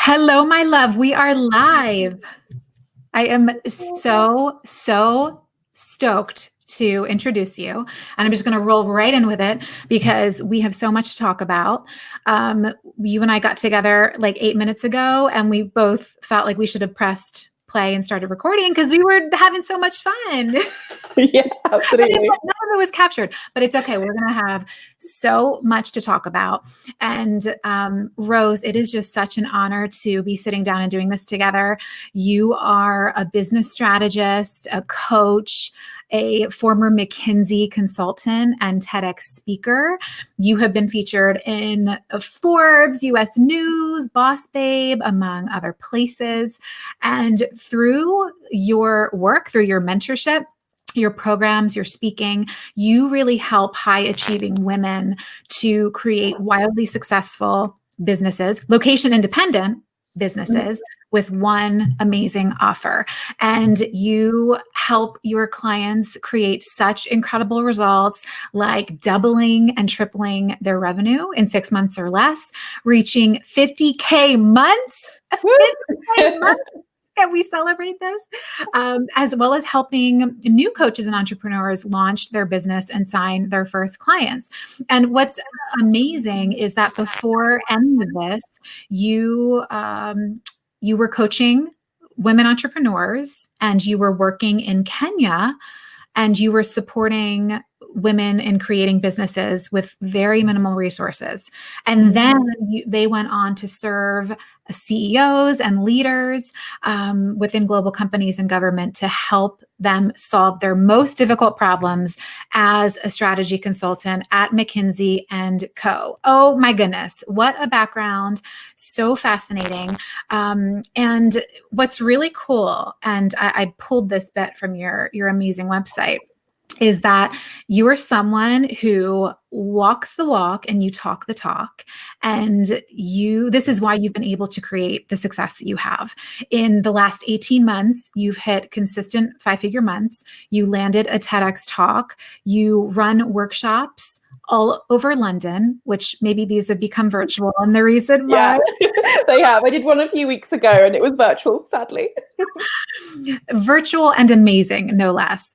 Hello, my love. We are live. I am so stoked to introduce you. And I'm just going to roll right in with it because we have so much to talk about. You and I got together like 8 minutes ago, and we both felt like we should have pressed play and started recording because we were having so much fun. Yeah, absolutely. None of it was captured, but it's okay. We're going to have so much to talk about. And Rose, it is just such an honor to be sitting down and doing this together. You are a business strategist, a coach, a former McKinsey consultant, and TedX speaker. You have been featured in Forbes, US News, Boss Babe, among other places. And through your work, through your mentorship, your programs, your speaking, you really help high achieving women to create wildly successful businesses, location independent businesses with one amazing offer. And you help your clients create such incredible results like doubling and tripling their revenue in 6 months or less, reaching 50K months. 50K months. Can we celebrate this? As well as helping new coaches and entrepreneurs launch their business and sign their first clients. And what's amazing is that before any of this, you were coaching women entrepreneurs, and you were working in Kenya, and you were supporting women in creating businesses with very minimal resources. And then they went on to serve CEOs and leaders within global companies and government to help them solve their most difficult problems as a strategy consultant at McKinsey and Co. Oh my goodness, what a background. So fascinating. And what's really cool, and I pulled this bit from your amazing website, is that you are someone who walks the walk and you talk the talk. And this is why you've been able to create the success that you have. In the last 18 months, you've hit consistent 5-figure months. You landed a TEDx talk. You run workshops all over London, which maybe these have become virtual. And the reason why they have. I did one a few weeks ago and it was virtual, sadly. Virtual and amazing, no less.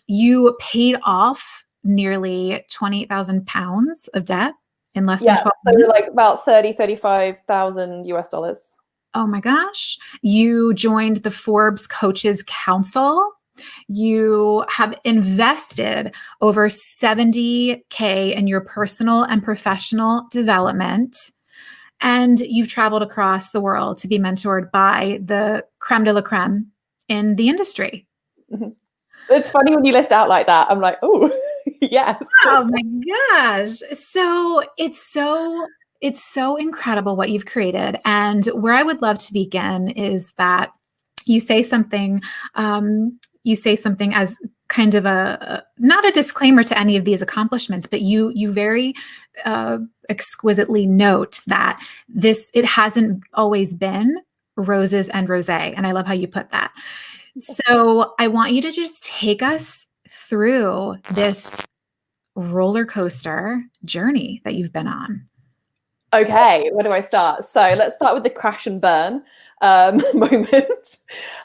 You paid off nearly 28,000 pounds of debt in less than 12 months. So like about 35,000 US dollars. Oh my gosh. You joined the Forbes Coaches Council. You have invested over 70K in your personal and professional development. And you've traveled across the world to be mentored by the creme de la creme in the industry. Mm-hmm. It's funny when you list out like that. I'm like, oh, yes. Oh my gosh. So it's so incredible what you've created. And where I would love to begin is that you say something as kind of not a disclaimer to any of these accomplishments, but you very exquisitely note that it hasn't always been roses and rosé. And I love how you put that. So I want you to just take us through this roller coaster journey that you've been on. Okay, where do I start? So let's start with the crash and burn moment.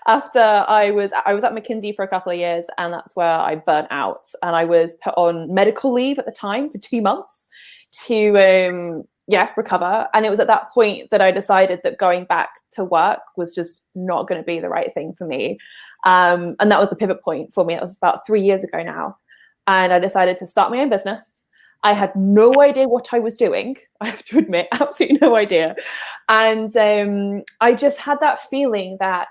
After I was at McKinsey for a couple of years, and that's where I burnt out, and I was put on medical leave at the time for 2 months to recover. And it was at that point that I decided that going back to work was just not going to be the right thing for me. And that was the pivot point for me. It was about 3 years ago now. And I decided to start my own business. I had no idea what I was doing. I have to admit, absolutely no idea. And I just had that feeling that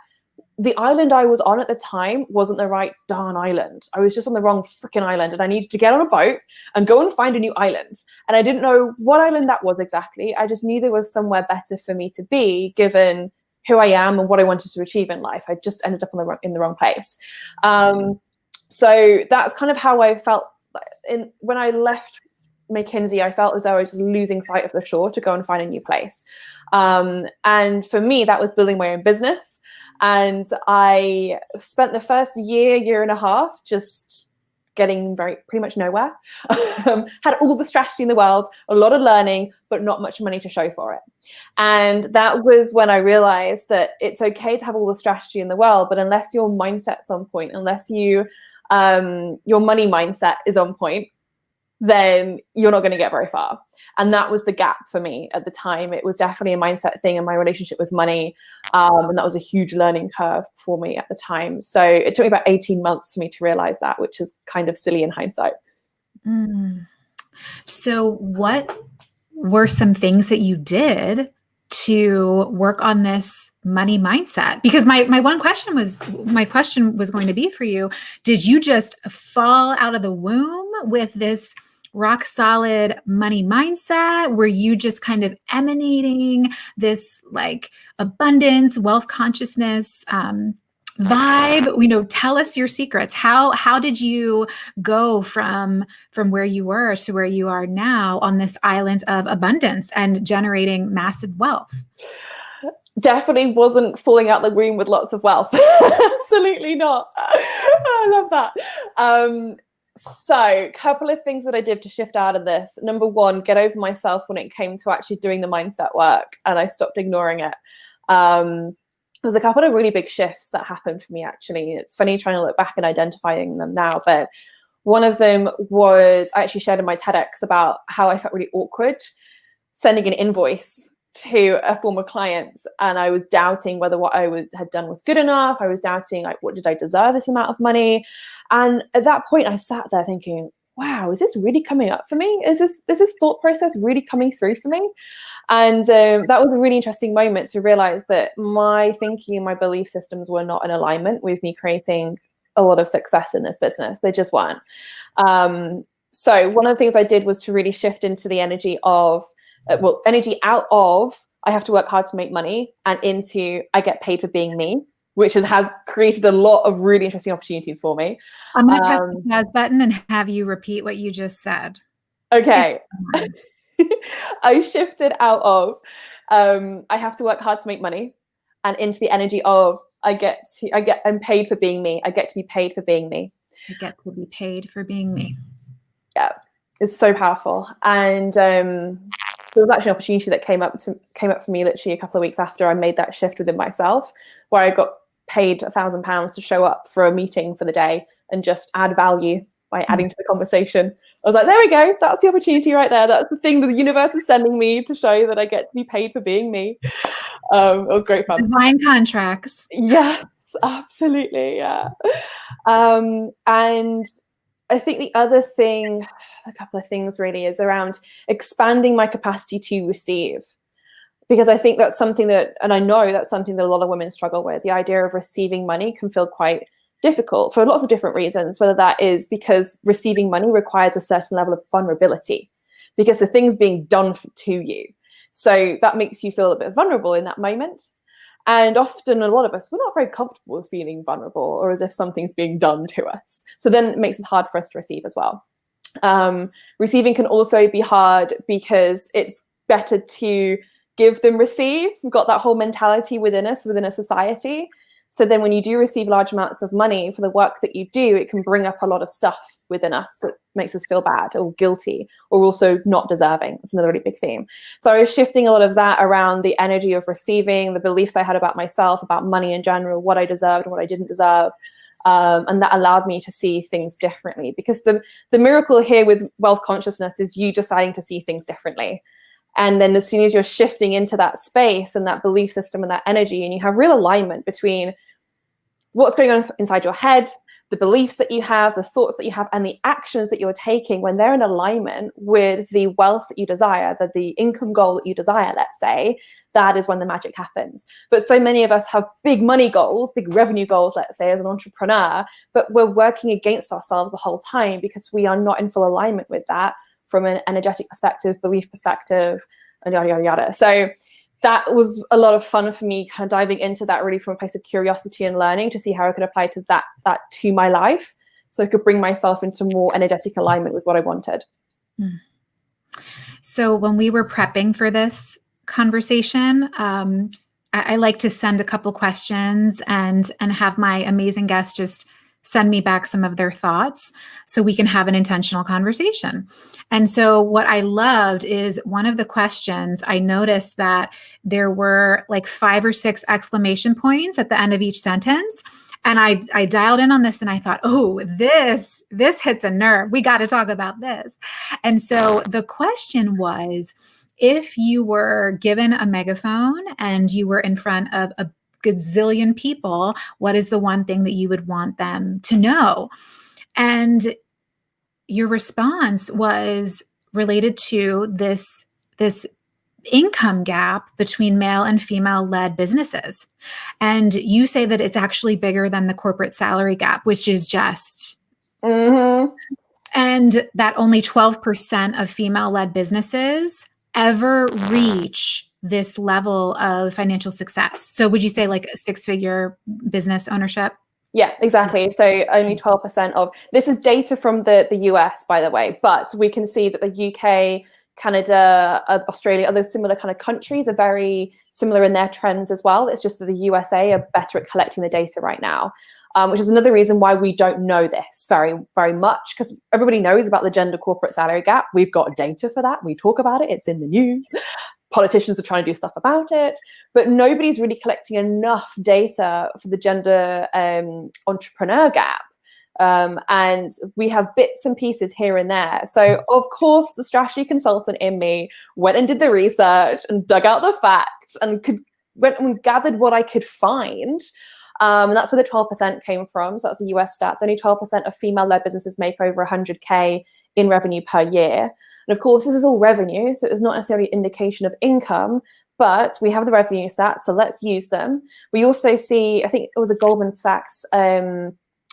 the island I was on at the time wasn't the right darn island. I was just on the wrong freaking island, and I needed to get on a boat and go and find a new island. And I didn't know what island that was exactly. I just knew there was somewhere better for me to be, given who I am and what I wanted to achieve in life. I just ended up in the wrong place. So that's kind of how I felt. When I left McKinsey, I felt as though I was just losing sight of the shore to go and find a new place. And for me, that was building my own business. And I spent the first year and a half just getting pretty much nowhere. Had all the strategy in the world, a lot of learning, but not much money to show for it. And that was when I realized that it's okay to have all the strategy in the world, but unless your mindset's on point, unless your money mindset is on point, then you're not going to get very far. And that was the gap for me at the time. It was definitely a mindset thing in my relationship with money. And that was a huge learning curve for me at the time. So it took me about 18 months for me to realize that, which is kind of silly in hindsight. So what were some things that you did to work on this money mindset? Because my question was going to be for you, did you just fall out of the womb with this rock solid money mindset? Were you just kind of emanating this like abundance, wealth consciousness vibe? Tell us your secrets. How did you go from where you were to where you are now on this island of abundance and generating massive wealth? Definitely wasn't falling out the womb with lots of wealth. Absolutely not. I love that. So a couple of things that I did to shift out of this. Number one, get over myself when it came to actually doing the mindset work, and I stopped ignoring it. There's a couple of really big shifts that happened for me, actually. It's funny trying to look back and identifying them now, but one of them was I actually shared in my TEDx about how I felt really awkward sending an invoice to a former client, and I was doubting whether what I had done was good enough. I was doubting, like, what did I deserve this amount of money? And at that point, I sat there thinking, wow, is this really coming up for me? Is this thought process really coming through for me? And that was a really interesting moment to realize that my thinking and my belief systems were not in alignment with me creating a lot of success in this business. They just weren't. So one of the things I did was to really shift into the energy of, energy out of I have to work hard to make money and into I get paid for being me, which has created a lot of really interesting opportunities for me. I'm going to press the pause button and have you repeat what you just said. Okay. I shifted out of I have to work hard to make money and into the energy of I'm paid for being me. I get to be paid for being me. I get to be paid for being me. Yeah, it's so powerful. And there was actually an opportunity that came up for me literally a couple of weeks after I made that shift within myself, where I got paid £1,000 to show up for a meeting for the day and just add value by adding to the conversation. I was like, there we go. That's the opportunity right there. That's the thing that the universe is sending me to show that I get to be paid for being me. It was great fun. Divine contracts. Yes, absolutely. Yeah. And I think the other thing, a couple of things really, is around expanding my capacity to receive. Because I think that's something that, and I know that's something that a lot of women struggle with. The idea of receiving money can feel quite difficult for lots of different reasons, whether that is because receiving money requires a certain level of vulnerability because the thing's being done to you. So that makes you feel a bit vulnerable in that moment. And often a lot of us, we're not very comfortable with feeling vulnerable or as if something's being done to us. So then it makes it hard for us to receive as well. Receiving can also be hard because it's better to give than receive. We've got that whole mentality within us, within a society. So then when you do receive large amounts of money for the work that you do, it can bring up a lot of stuff within us that makes us feel bad or guilty or also not deserving. It's another really big theme. So I was shifting a lot of that around the energy of receiving, the beliefs I had about myself, about money in general, what I deserved and what I didn't deserve. And that allowed me to see things differently, because the miracle here with wealth consciousness is you deciding to see things differently. And then as soon as you're shifting into that space and that belief system and that energy, and you have real alignment between what's going on inside your head, the beliefs that you have, the thoughts that you have, and the actions that you're taking, when they're in alignment with the wealth that you desire, the income goal that you desire, let's say, that is when the magic happens. But so many of us have big money goals, big revenue goals, let's say, as an entrepreneur, but we're working against ourselves the whole time because we are not in full alignment with that from an energetic perspective, belief perspective, and yada, yada, yada. So that was a lot of fun for me, kind of diving into that really from a place of curiosity and learning to see how I could apply to that to my life, so I could bring myself into more energetic alignment with what I wanted. So when we were prepping for this conversation, I like to send a couple questions and have my amazing guests just send me back some of their thoughts so we can have an intentional conversation. And so what I loved is one of the questions, I noticed that there were like 5 or 6 exclamation points at the end of each sentence. And I dialed in on this and I thought, oh, this hits a nerve. We got to talk about this. And so the question was, if you were given a megaphone and you were in front of a gazillion people, what is the one thing that you would want them to know? And your response was related to this income gap between male and female led businesses. And you say that it's actually bigger than the corporate salary gap, which is just, and that only 12% of female led businesses ever reach this level of financial success. So would you say like a 6-figure business ownership? Yeah, exactly. So only 12% of, this is data from the US, by the way, but we can see that the UK, Canada, Australia, other similar kind of countries are very similar in their trends as well. It's just that the USA are better at collecting the data right now, which is another reason why we don't know this very, very much, because everybody knows about the gender corporate salary gap. We've got data for that. We talk about it. It's in the news. Politicians are trying to do stuff about it, but nobody's really collecting enough data for the gender entrepreneur gap. And we have bits and pieces here and there. So of course, the strategy consultant in me went and did the research and dug out the facts and went and gathered what I could find. And that's where the 12% came from. So that's the US stats. Only 12% of female-led businesses make over 100K in revenue per year. And of course, this is all revenue, so it's not necessarily an indication of income, but we have the revenue stats, so let's use them. We also see, I think it was a Goldman Sachs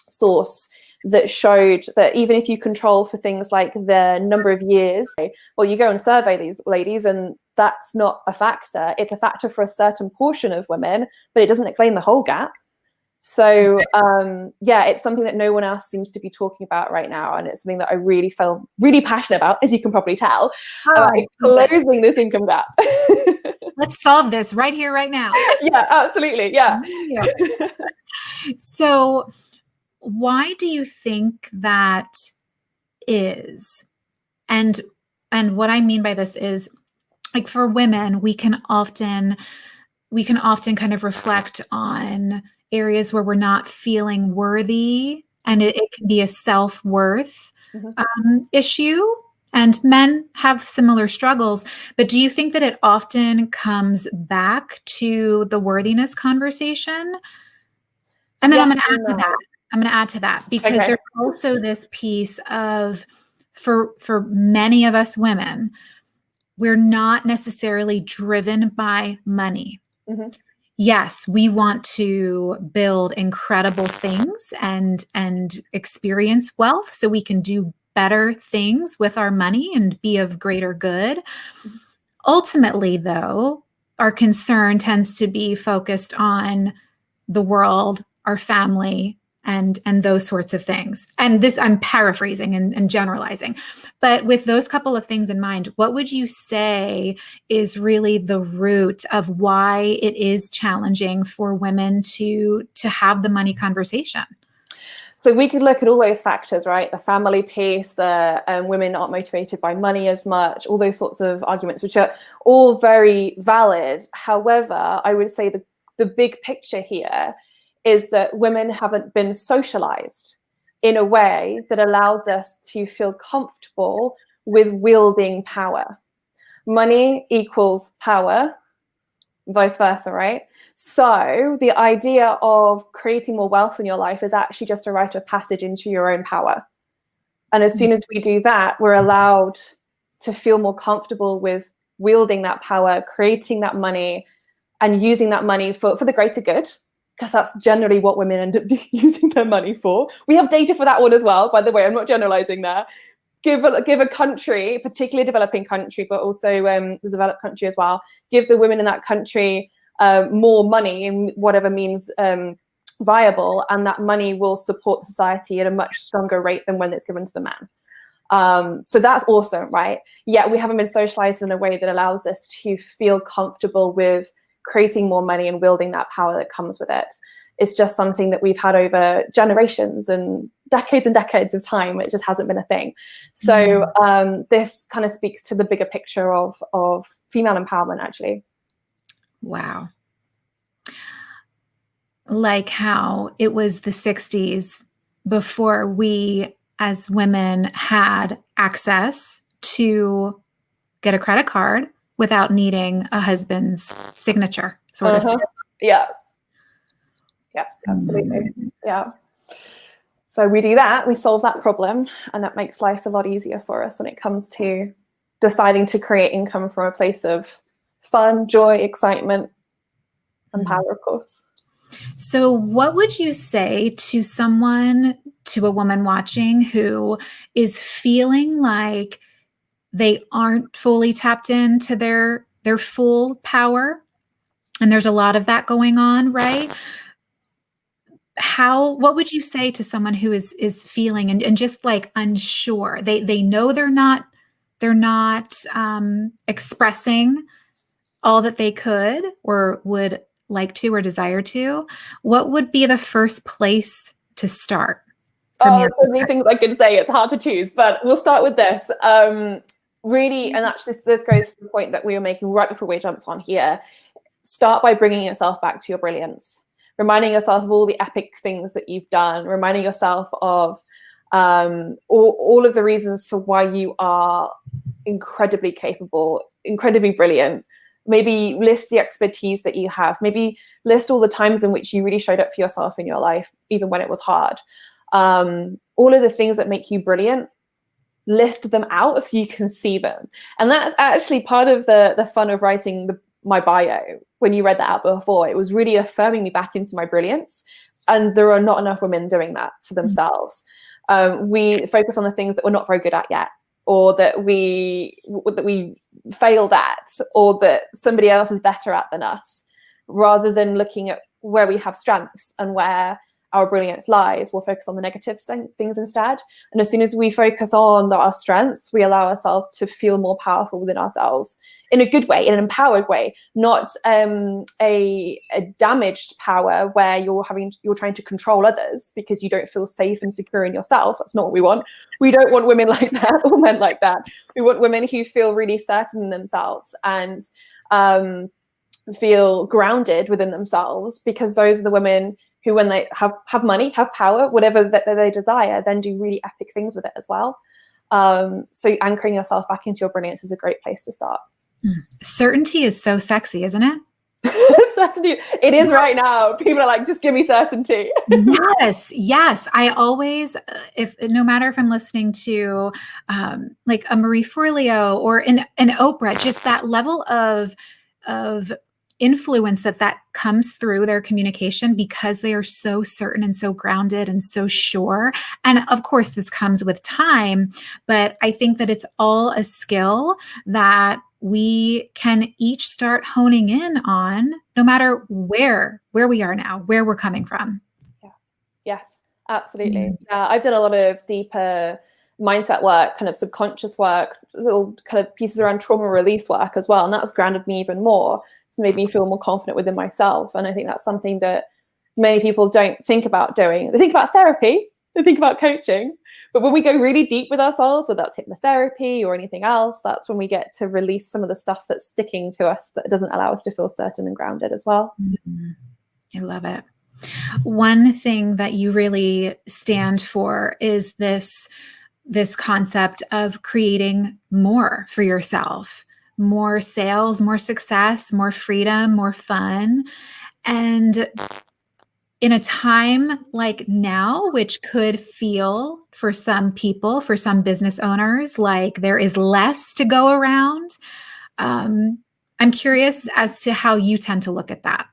source that showed that even if you control for things like the number of years, well, you go and survey these ladies and that's not a factor. It's a factor for a certain portion of women, but it doesn't explain the whole gap. So yeah, it's something that no one else seems to be talking about right now. And it's something that I really feel really passionate about, as you can probably tell, about closing this income gap. Let's solve this right here, right now. Yeah, absolutely. Yeah. So why do you think that is? And what I mean by this is, like, for women, we can often kind of reflect on areas where we're not feeling worthy, and it can be a self-worth issue. And men have similar struggles, but do you think that it often comes back to the worthiness conversation? And then Yes, I'm going to add to that because there's also this piece of, for many of us women, we're not necessarily driven by money. Yes, we want to build incredible things and experience wealth so we can do better things with our money and be of greater good. Ultimately, though, our concern tends to be focused on the world, our family, and those sorts of things. And this, I'm paraphrasing and generalizing. But with those couple of things in mind, what would you say is really the root of why it is challenging for women to have the money conversation? So we could look at all those factors, right? The family piece, the women aren't motivated by money as much, all those sorts of arguments, which are all very valid. However, I would say the big picture here is that women haven't been socialized in a way that allows us to feel comfortable with wielding power. Money equals power, vice versa, right? So the idea of creating more wealth in your life is actually just a rite of passage into your own power. And as soon as we do that, we're allowed to feel more comfortable with wielding that power, creating that money, and using that money for the greater good. Because that's generally what women end up using their money for. We have data for that one as well, by the way. I'm not generalizing there. Give a country, particularly a developing country, but also the developed country as well, give the women in that country more money in whatever means viable, and that money will support society at a much stronger rate than when it's given to the man. So that's awesome, right? Yet we haven't been socialized in a way that allows us to feel comfortable with creating more money and wielding that power that comes with it. It's just something that we've had over generations and decades of time. It just hasn't been a thing. So this kind of speaks to the bigger picture of female empowerment, actually. Wow. Like how it was the 60s before we as women had access to get a credit card without needing a husband's signature, sort of. Yeah, absolutely. Yeah. So we do that, we solve that problem, and that makes life a lot easier for us when it comes to deciding to create income from a place of fun, joy, excitement, and power, of course. So what would you say to someone, to a woman watching who is feeling like they aren't fully tapped into their full power? And there's a lot of that going on, right? What would you say to someone who is feeling and just like unsure? They know they're not expressing all that they could or would like to or desire to. What would be the first place to start? There's so many things I could say. It's hard to choose, but we'll start with this. Really, and actually this goes to the point that we were making right before we jumped on here. Start by bringing yourself back to your brilliance, reminding yourself of all the epic things that you've done, reminding yourself of all of the reasons for why you are incredibly capable, incredibly brilliant. Maybe list the expertise that you have. Maybe list all the times in which you really showed up for yourself in your life, even when it was hard. All of the things that make you brilliant, list them out so you can see them. And that's actually part of the fun of writing my bio. When you read that out before, it was really affirming me back into my brilliance. And there are not enough women doing that for themselves. We focus on the things that we're not very good at yet, or that we failed at, or that somebody else is better at than us, rather than looking at where we have strengths and where our brilliance lies. We'll focus on the negative things instead. And as soon as we focus on our strengths, we allow ourselves to feel more powerful within ourselves in a good way, in an empowered way, not a damaged power where you're trying to control others because you don't feel safe and secure in yourself. That's not what we want. We don't want women like that or men like that. We want women who feel really certain in themselves and feel grounded within themselves, because those are the women who, when they have money, have power, whatever that they desire, then do really epic things with it as well. So anchoring yourself back into your brilliance is a great place to start. Certainty is so sexy, isn't it? Certainty. It is right now. People are like, just give me certainty. Yes. I always, no matter if I'm listening to like a Marie Forleo or an Oprah, just that level of influence that comes through their communication, because they are so certain and so grounded and so sure. And of course, this comes with time, but I think that it's all a skill that we can each start honing in on, no matter where we are now, where we're coming from. Yeah. Yes, absolutely. Yeah, I've done a lot of deeper mindset work, kind of subconscious work, little kind of pieces around trauma release work as well. And that's grounded me even more. It's made me feel more confident within myself. And I think that's something that many people don't think about doing. They think about therapy, they think about coaching. But when we go really deep with ourselves, whether that's hypnotherapy or anything else, that's when we get to release some of the stuff that's sticking to us that doesn't allow us to feel certain and grounded as well. I love it. One thing that you really stand for is this concept of creating more for yourself, more sales, more success, more freedom, more fun. And in a time like now, which could feel for some people, for some business owners, like there is less to go around, I'm curious as to how you tend to look at that.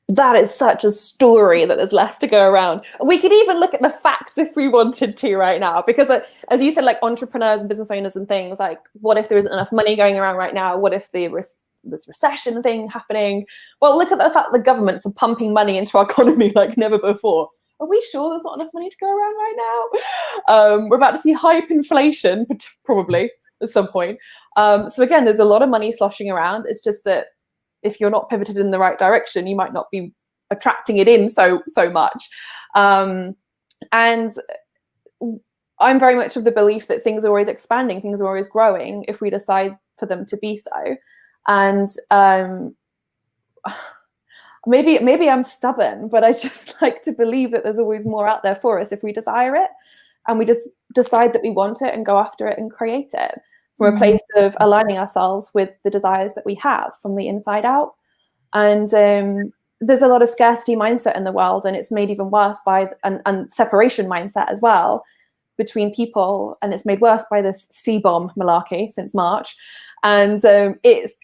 That is such a story that there's less to go around. We could even look at the facts if we wanted to right now, because as you said, like entrepreneurs and business owners and things, like what if there isn't enough money going around right now? What if this recession thing happening? Well, look at the fact that the governments are pumping money into our economy like never before. Are we sure there's not enough money to go around right now? We're about to see hyperinflation, probably at some point. So again, there's a lot of money sloshing around. It's just that if you're not pivoted in the right direction, you might not be attracting it in so much. And I'm very much of the belief that things are always expanding, things are always growing if we decide for them to be so. And maybe I'm stubborn, but I just like to believe that there's always more out there for us if we desire it, and we just decide that we want it and go after it and create it from a place of aligning ourselves with the desires that we have from the inside out. And there's a lot of scarcity mindset in the world, and it's made even worse by and separation mindset as well between people, and it's made worse by this C-bomb malarkey since March. And it's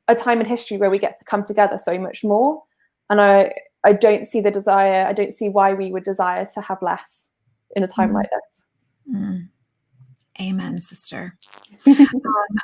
a time in history where we get to come together so much more. And I don't see the desire, I don't see why we would desire to have less in a time like this. Amen, sister.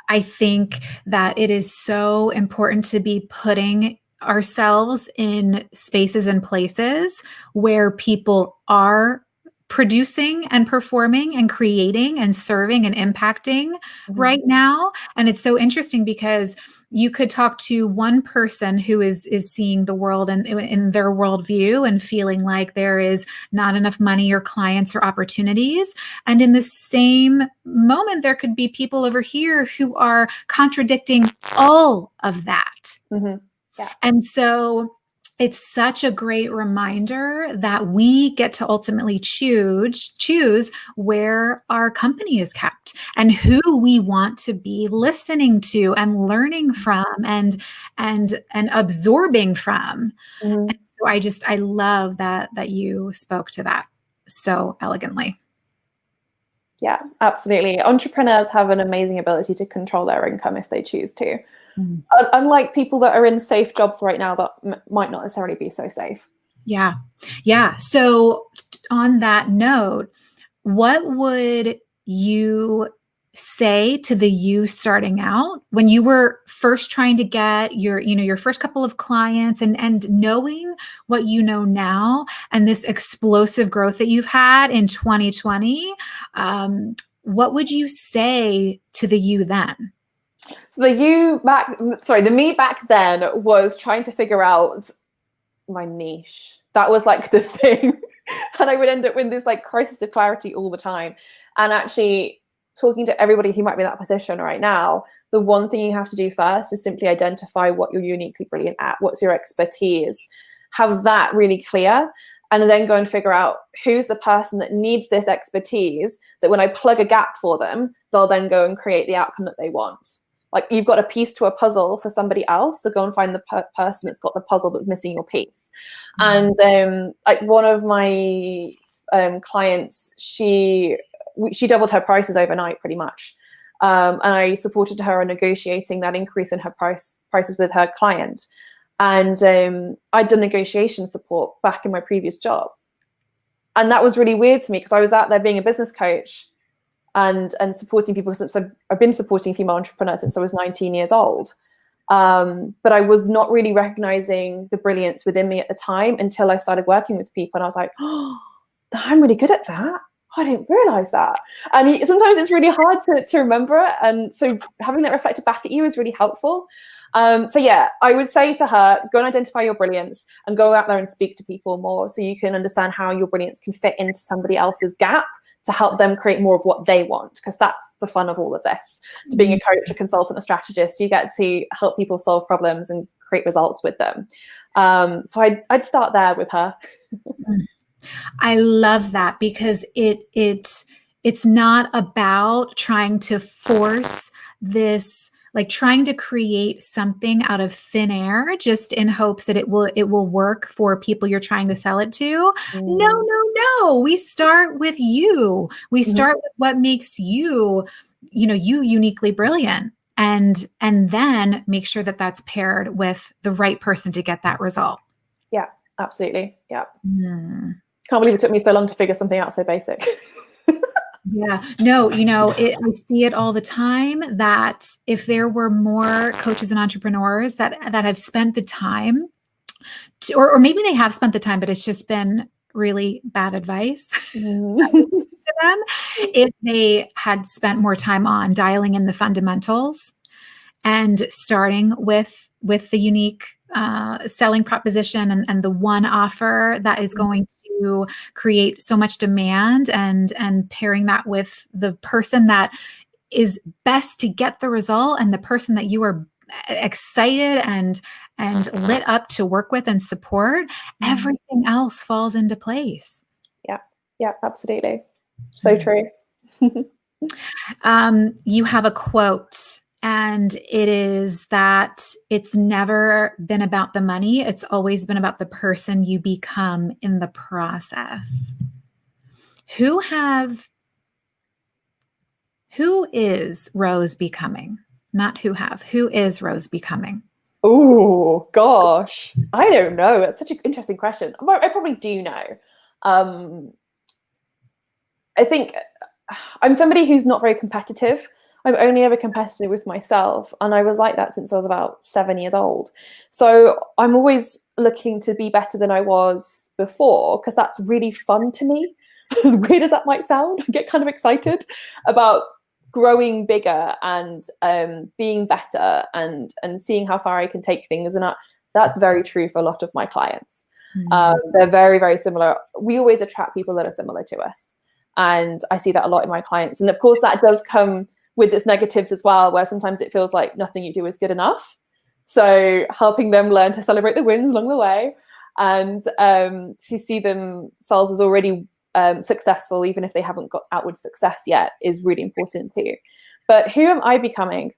I think that it is so important to be putting ourselves in spaces and places where people are producing and performing and creating and serving and impacting right now. And it's so interesting because you could talk to one person who is seeing the world and in their worldview and feeling like there is not enough money or clients or opportunities. And in the same moment, there could be people over here who are contradicting all of that. Yeah. And so it's such a great reminder that we get to ultimately choose where our company is kept and who we want to be listening to and learning from and absorbing from. And so I love that you spoke to that so elegantly. Yeah, absolutely. Entrepreneurs have an amazing ability to control their income if they choose to. Unlike people that are in safe jobs right now that might not necessarily be so safe. Yeah. So on that note, what would you say to the you starting out when you were first trying to get your first couple of clients and knowing what you know now and this explosive growth that you've had in 2020? What would you say to the you then? So the me back then was trying to figure out my niche. That was like the thing. And I would end up with this like crisis of clarity all the time. And actually talking to everybody who might be in that position right now, the one thing you have to do first is simply identify what you're uniquely brilliant at. What's your expertise? Have that really clear. And then go and figure out who's the person that needs this expertise, that when I plug a gap for them, they'll then go and create the outcome that they want. Like you've got a piece to a puzzle for somebody else, so go and find the person that's got the puzzle that's missing your piece. And like one of my clients, she doubled her prices overnight pretty much. And I supported her in negotiating that increase in her prices with her client. And I'd done negotiation support back in my previous job. And that was really weird to me because I was out there being a business coach and supporting people since I've been supporting female entrepreneurs since I was 19 years old. But I was not really recognizing the brilliance within me at the time until I started working with people. And I was like, oh, I'm really good at that. I didn't realize that. And sometimes it's really hard to remember it. And so having that reflected back at you is really helpful. So yeah, I would say to her, go and identify your brilliance and go out there and speak to people more so you can understand how your brilliance can fit into somebody else's gap to help them create more of what they want, because that's the fun of all of this. To being a coach, a consultant, a strategist, you get to help people solve problems and create results with them. So I'd start there with her. I love that because it's not about trying to force this, like trying to create something out of thin air just in hopes that it will work for people you're trying to sell it to. No. We start with you. We start with what makes you uniquely brilliant, and then make sure that that's paired with the right person to get that result. Yeah, absolutely. Yeah. Can't believe it took me so long to figure something out so basic. Yeah, no, I see it all the time that if there were more coaches and entrepreneurs that have spent the time to, or maybe they have spent the time, but it's just been really bad advice to them. If they had spent more time on dialing in the fundamentals and starting with with the unique selling proposition and the one offer that is going to create so much demand, and pairing that with the person that is best to get the result, and the person that you are excited and lit up to work with and support, everything else falls into place. Yeah, absolutely. So true. You have a quote, and it is that it's never been about the money. It's always been about the person you become in the process. Who is Rose becoming? Not who is Rose becoming? Oh, gosh. I don't know. It's such an interesting question. I probably do know. I think I'm somebody who's not very competitive. I'm only ever competitive with myself. And I was like that since I was about 7 years old. So I'm always looking to be better than I was before, because that's really fun to me. As weird as that might sound, I get kind of excited about growing bigger and being better and seeing how far I can take things. And that's very true for a lot of my clients. They're very, very similar. We always attract people that are similar to us. And I see that a lot in my clients. And of course, that does come with its negatives as well, where sometimes it feels like nothing you do is good enough. So helping them learn to celebrate the wins along the way, and to see themselves as already successful, even if they haven't got outward success yet, is really important too. But who am I becoming?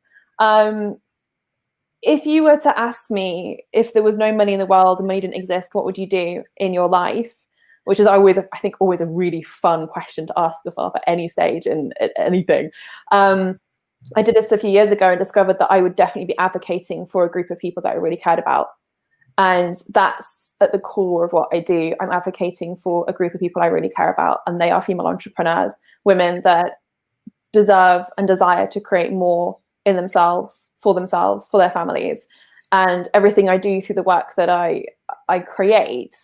If you were to ask me if there was no money in the world and money didn't exist, what would you do in your life? Which is always, I think, always a really fun question to ask yourself at any stage in anything. I did this a few years ago and discovered that I would definitely be advocating for a group of people that I really cared about. And that's at the core of what I do. I'm advocating for a group of people I really care about, and they are female entrepreneurs, women that deserve and desire to create more in themselves, for their families. And everything I do through the work that I create,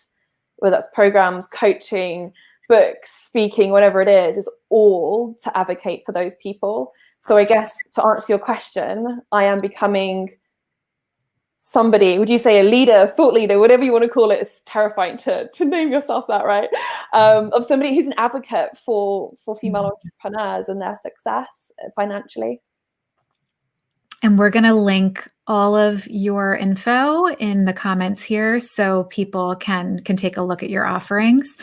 whether that's programs, coaching, books, speaking, whatever it is all to advocate for those people. So I guess to answer your question, I am becoming somebody, would you say a leader, thought leader, whatever you want to call it? It's terrifying to name yourself that, right? Of somebody who's an advocate for female entrepreneurs and their success financially. And we're going to link all of your info in the comments here so people can take a look at your offerings.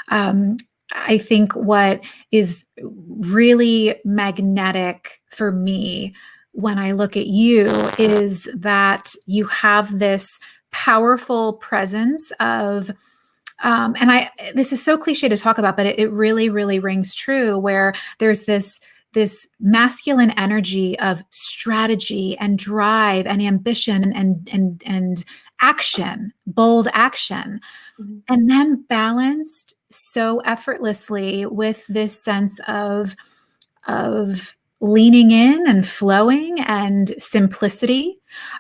I think what is really magnetic for me when I look at you is that you have this powerful presence of, and this is so cliche to talk about, but it really, really rings true, where there's this masculine energy of strategy and drive and ambition and action, bold action, and then balanced so effortlessly with this sense of leaning in and flowing and simplicity.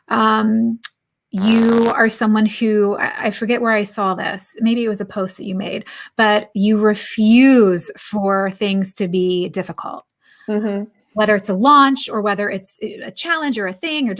You are someone who, I forget where I saw this, maybe it was a post that you made, but you refuse for things to be difficult. Whether it's a launch or whether it's a challenge or a thing or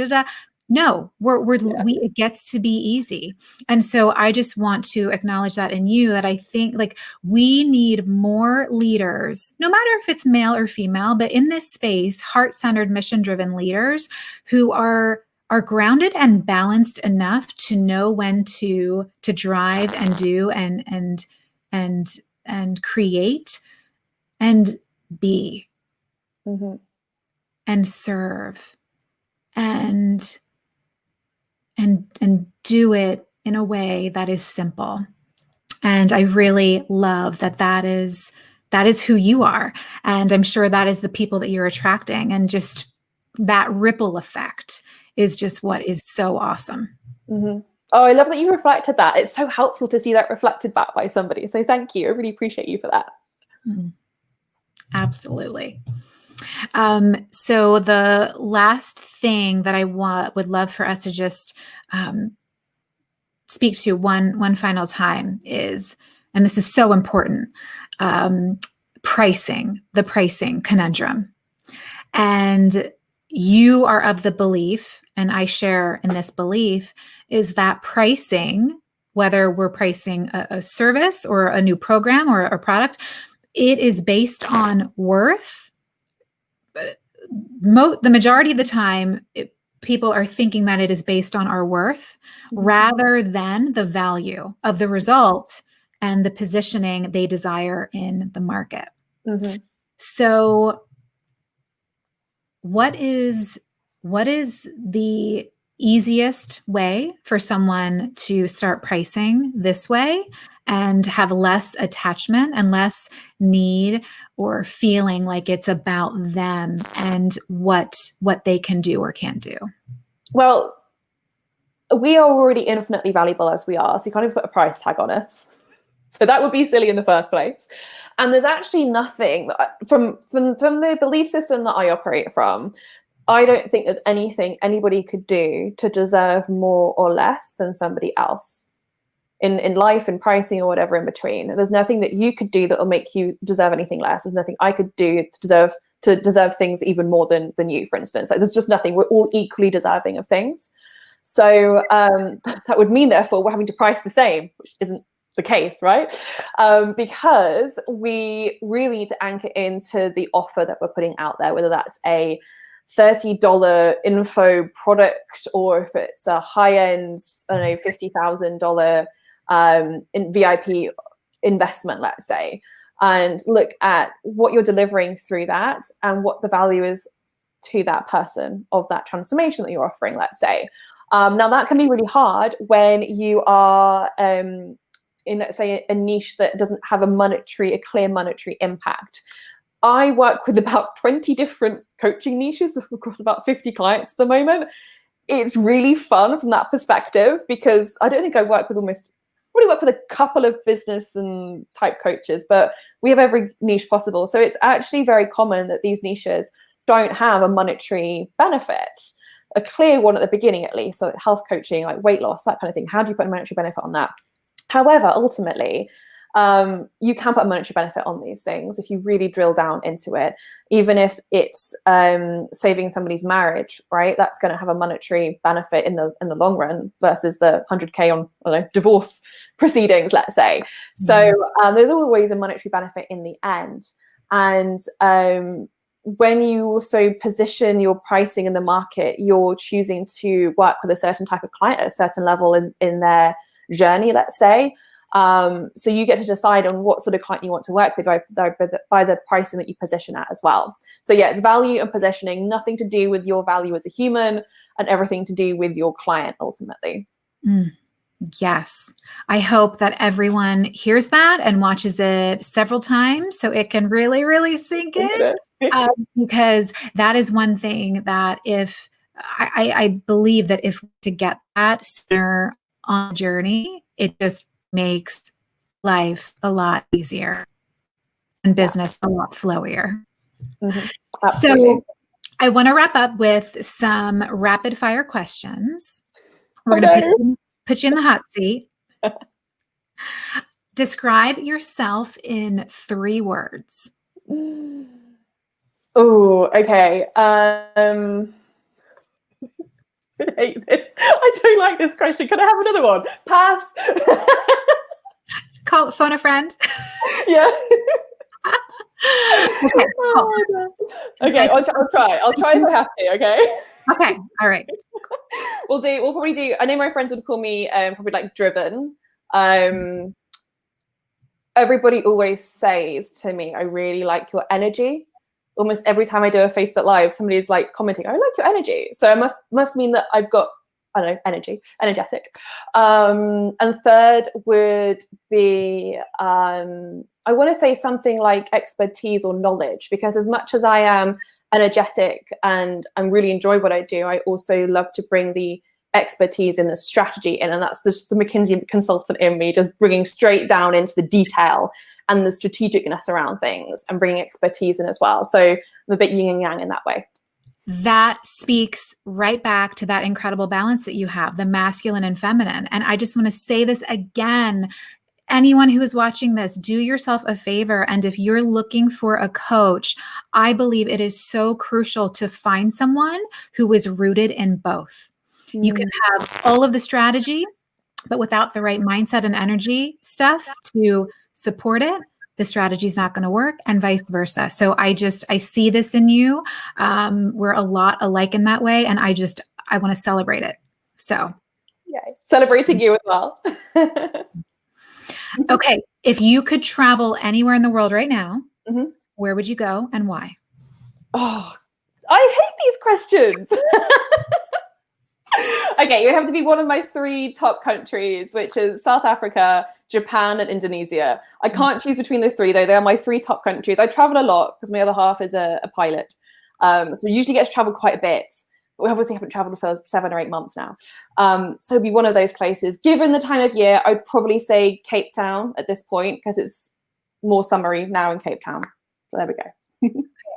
no, it gets to be easy. And so I just want to acknowledge that in you, that I think like we need more leaders, no matter if it's male or female, but in this space, heart-centered, mission-driven leaders who are grounded and balanced enough to know when to drive and do and create and be. And serve and do it in a way that is simple. And I really love that is who you are. And I'm sure that is the people that you're attracting. And just that ripple effect is just what is so awesome. Oh, I love that you reflected that. It's so helpful to see that reflected back by somebody. So thank you. I really appreciate you for that. Absolutely. So the last thing that I would love for us to just speak to one final time is, and this is so important, the pricing conundrum. And you are of the belief, and I share in this belief, is that pricing, whether we're pricing a service or a new program or a product, it is based on worth. The majority of the time, people are thinking that it is based on our worth rather than the value of the result and the positioning they desire in the market. So what is the easiest way for someone to start pricing this way and have less attachment and less need or feeling like it's about them and what they can do or can't do? Well, we are already infinitely valuable as we are, so you can't even put a price tag on us. So that would be silly in the first place. And there's actually nothing from the belief system that I operate from. I don't think there's anything anybody could do to deserve more or less than somebody else in life and pricing or whatever in between. There's nothing that you could do that will make you deserve anything less. There's nothing I could do to deserve things even more than you, for instance. Like, there's just nothing. We're all equally deserving of things. So that would mean, therefore, we're having to price the same, which isn't the case, right? Because we really need to anchor into the offer that we're putting out there, whether that's a $30 info product or if it's a high-end, I don't know, $50,000 in VIP investment, let's say, and look at what you're delivering through that and what the value is to that person of that transformation that you're offering, let's say. Now, that can be really hard when you are in, let's say, a niche that doesn't have a clear monetary impact. I work with about 20 different coaching niches across about 50 clients at the moment. It's really fun from that perspective because I don't think I work with probably work with a couple of business and type coaches, but we have every niche possible. So it's actually very common that these niches don't have a monetary benefit, a clear one at the beginning at least. So health coaching, like weight loss, that kind of thing. How do you put a monetary benefit on that? However, ultimately, you can put a monetary benefit on these things if you really drill down into it. Even if it's saving somebody's marriage, right? That's going to have a monetary benefit in the long run versus the 100K on, I don't know, divorce proceedings, let's say. So there's always a monetary benefit in the end. And when you also position your pricing in the market, you're choosing to work with a certain type of client at a certain level in their journey, let's say. So you get to decide on what sort of client you want to work with by the pricing that you position at as well. So yeah, it's value and positioning, nothing to do with your value as a human and everything to do with your client ultimately. Yes. I hope that everyone hears that and watches it several times so it can really, really sink in. Because that is one thing that if I believe that if to get that sooner on the journey, it just makes life a lot easier and business a lot flowier. So I want to wrap up with some rapid fire questions. We're going to put you in the hot seat. Describe yourself in 3 words. Oh, okay. I hate this. I don't like this question. Can I have another one? Pass. Phone a friend. Yeah. Okay. Cool. Okay. I'll try. I'll try if I have to. Okay. Okay. All right. We'll probably do. I know my friends would call me probably like driven. Everybody always says to me, "I really like your energy." Almost every time I do a Facebook Live, somebody's like commenting, "I like your energy." So it must mean that I've got, I don't know, energetic. And third would be, I want to say something like expertise or knowledge, because as much as I am energetic and I really enjoy what I do, I also love to bring the expertise in the strategy in, and that's the McKinsey consultant in me, just bringing straight down into the detail and the strategicness around things and bringing expertise in as well. So I'm a bit yin and yang in that way. That speaks right back to that incredible balance that you have, the masculine and feminine. And I just want to say this again. anyone who is watching this, do yourself a favor. And if you're looking for a coach, I believe it is so crucial to find someone who is rooted in both. You can have all of the strategy, but without the right mindset and energy stuff to support it, the strategy is not going to work, and vice versa. So I see this in you. We're a lot alike in that way. And I want to celebrate it. So. Yay. Celebrating you as well. Okay. If you could travel anywhere in the world right now, where would you go and why? Oh, I hate these questions. Okay, you have to be one of my 3 top countries, which is South Africa, Japan, and Indonesia. I can't choose between the 3, though. They are my 3 top countries. I travel a lot because my other half is a pilot. So we usually get to travel quite a bit. We obviously haven't traveled for 7 or 8 months now. So it'd be one of those places. Given the time of year, I'd probably say Cape Town at this point because it's more summery now in Cape Town. So there we go.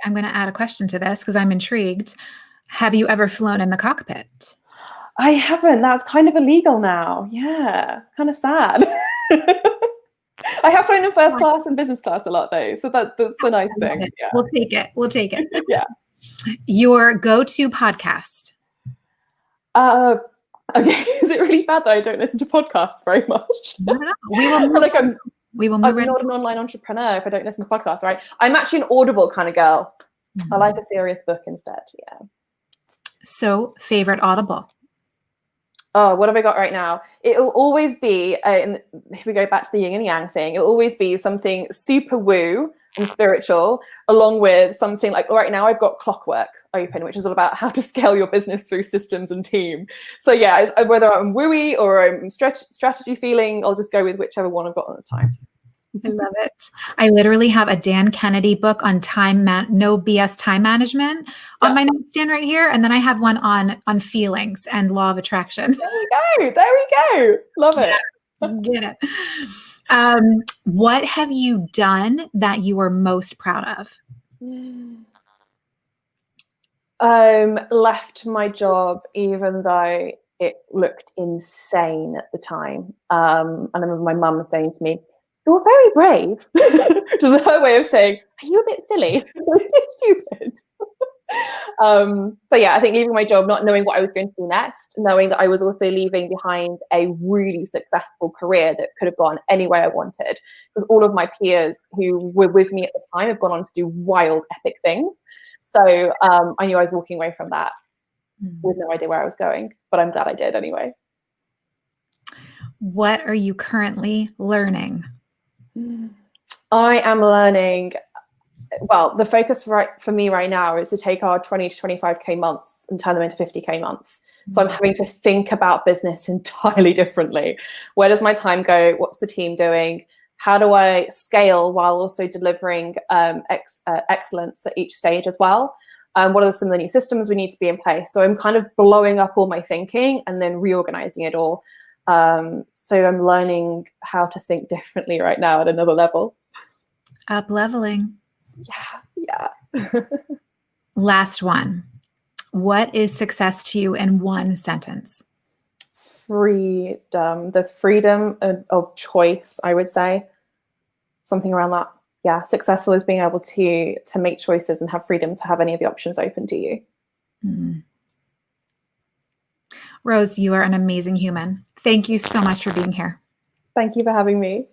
I'm going to add a question to this because I'm intrigued. Have you ever flown in the cockpit? I haven't. That's kind of illegal now. Yeah, kind of sad. I have flown in first class and business class a lot, though. So that's the nice thing. Yeah. We'll take it. We'll take it. Yeah. Your go-to podcast? Okay. Is it really bad that I don't listen to podcasts very much? No. We will move I'm not an online entrepreneur if I don't listen to podcasts, right? I'm actually an Audible kind of girl. I like a serious book instead. Yeah. So, favorite Audible? Oh, what have I got right now? It'll always be, and here we go back to the yin and yang thing. It'll always be something super woo and spiritual, along with something like right now I've got Clockwork open, which is all about how to scale your business through systems and team. So yeah, whether I'm wooey or I'm strategy feeling, I'll just go with whichever one I've got at the time. I love it. I literally have a Dan Kennedy book on no BS time management on my nightstand right here. And then I have one on feelings and law of attraction. There we go. Love it. Get it. What have you done that you are most proud of? Left my job, even though it looked insane at the time. And I remember my mum saying to me, "You're very brave," which is her way of saying, "Are you a bit silly? Are you a bit stupid?" So yeah, I think leaving my job, not knowing what I was going to do next, knowing that I was also leaving behind a really successful career that could have gone any way I wanted. Because all of my peers who were with me at the time have gone on to do wild, epic things. So I knew I was walking away from that with no idea where I was going, but I'm glad I did anyway. What are you currently learning? I am learning, well, the focus for me right now is to take our 20 to 25K months and turn them into 50K months. So I'm having to think about business entirely differently. Where does my time go? What's the team doing? How do I scale while also delivering excellence at each stage as well? What are some of the new systems we need to be in place? So I'm kind of blowing up all my thinking and then reorganizing it all. So I'm learning how to think differently right now at another level. Up leveling. Yeah. Last one. What is success to you in one sentence? Freedom. The freedom of choice, I would say. Something around that. Yeah. Successful is being able to make choices and have freedom to have any of the options open to you. Rose, you are an amazing human. Thank you so much for being here. Thank you for having me.